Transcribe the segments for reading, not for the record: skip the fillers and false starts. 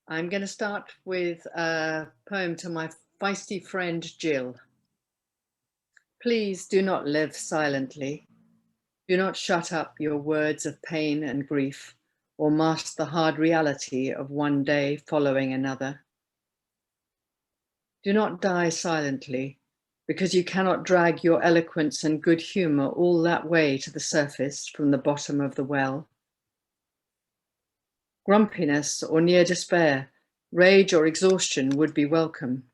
I'm going to start with a poem to my feisty friend Jill. Please do not live silently. Do not shut up your words of pain and grief, or mask the hard reality of one day following another. Do not die silently, because you cannot drag your eloquence and good humor all that way to the surface from the bottom of the well. Grumpiness or near despair, rage or exhaustion would be welcome.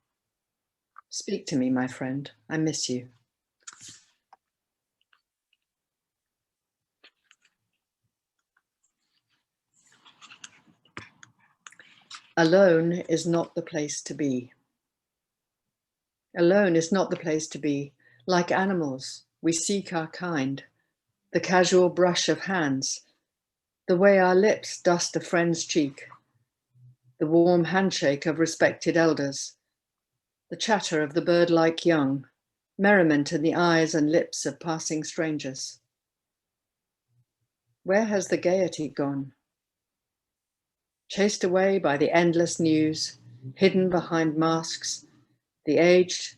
Speak to me, my friend. I miss you. Alone is not the place to be. Alone is not the place to be. Like animals, we seek our kind, the casual brush of hands, the way our lips dust a friend's cheek, the warm handshake of respected elders, the chatter of the bird-like young, merriment in the eyes and lips of passing strangers. Where has the gaiety gone? Chased away by the endless news, hidden behind masks, the aged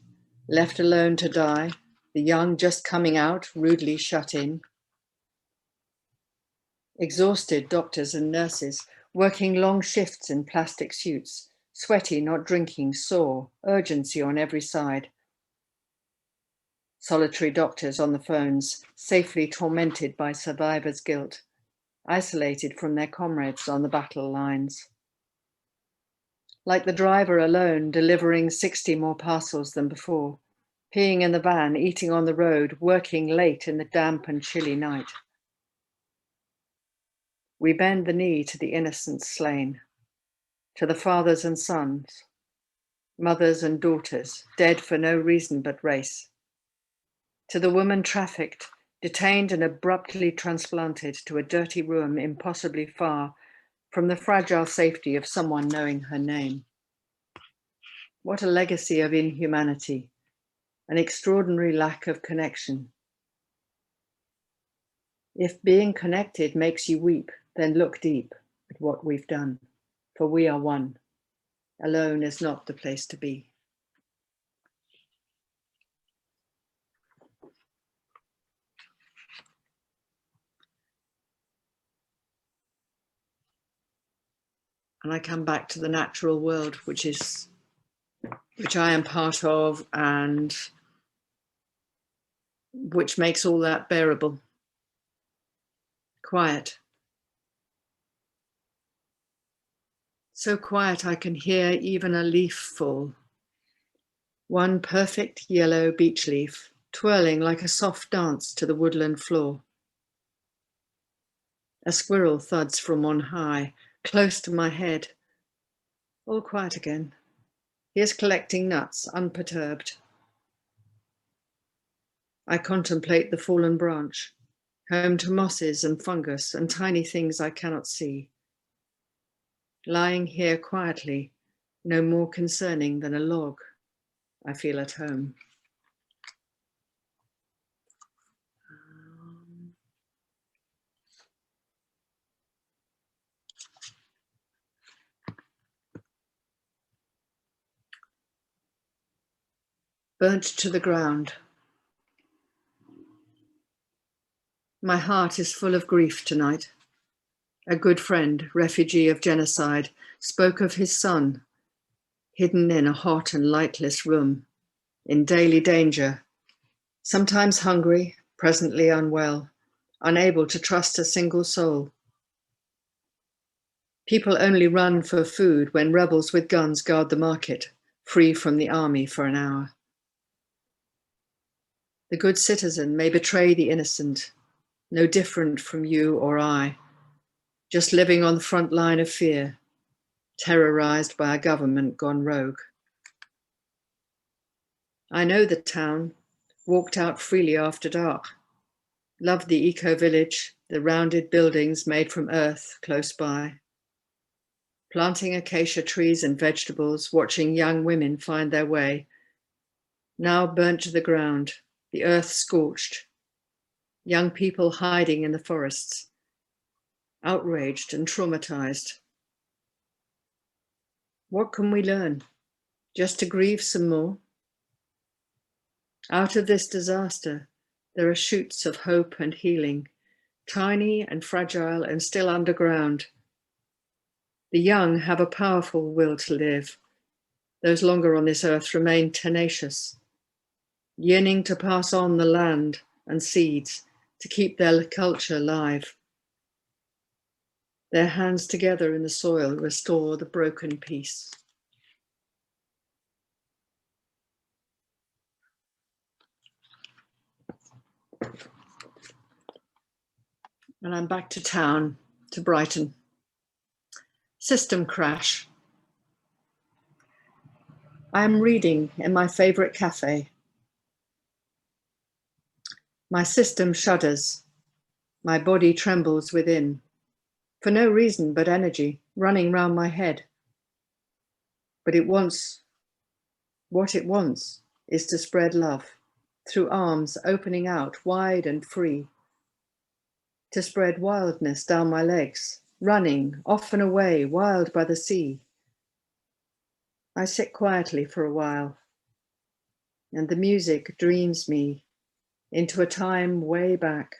left alone to die, the young just coming out, rudely shut in. Exhausted doctors and nurses, working long shifts in plastic suits, sweaty, not drinking, sore, urgency on every side. Solitary doctors on the phones, safely tormented by survivors' guilt, isolated from their comrades on the battle lines. Like the driver alone, delivering 60 more parcels than before, peeing in the van, eating on the road, working late in the damp and chilly night. We bend the knee to the innocents slain, to the fathers and sons, mothers and daughters, dead for no reason but race, to the woman trafficked, detained and abruptly transplanted to a dirty room impossibly far from the fragile safety of someone knowing her name. What a legacy of inhumanity, an extraordinary lack of connection. If being connected makes you weep, then look deep at what we've done, for we are one. Alone is not the place to be. And I come back to the natural world, which I am part of, and which makes all that bearable. Quiet. So quiet I can hear even a leaf fall. One perfect yellow beech leaf, twirling like a soft dance to the woodland floor. A squirrel thuds from on high, close to my head. All quiet again. He is collecting nuts, unperturbed. I contemplate the fallen branch, home to mosses and fungus and tiny things I cannot see. Lying here quietly, no more concerning than a log, I feel at home. Burnt to the ground. My heart is full of grief tonight. A good friend, refugee of genocide, spoke of his son, hidden in a hot and lightless room, in daily danger, sometimes hungry, presently unwell, unable to trust a single soul. People only run for food when rebels with guns guard the market, free from the army for an hour. The good citizen may betray the innocent, no different from you or I, just living on the front line of fear, terrorized by a government gone rogue. I know the town, walked out freely after dark, loved the eco-village, the rounded buildings made from earth close by, planting acacia trees and vegetables, watching young women find their way, now burnt to the ground, the earth scorched, young people hiding in the forests, outraged and traumatized. What can we learn? Just to grieve some more? Out of this disaster, there are shoots of hope and healing, tiny and fragile and still underground. The young have a powerful will to live. Those longer on this earth remain tenacious, yearning to pass on the land and seeds, to keep their culture alive. Their hands together in the soil restore the broken peace. And I'm back to town, to Brighton. System crash. I am reading in my favourite cafe. My system shudders. My body trembles within. For no reason but energy running round my head. But what it wants is to spread love through arms opening out wide and free. To spread wildness down my legs, running off and away, wild by the sea. I sit quietly for a while, and the music dreams me into a time way back.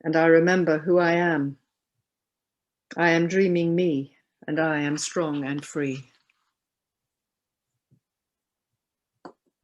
And I remember who I am. I am dreaming me, and I am strong and free.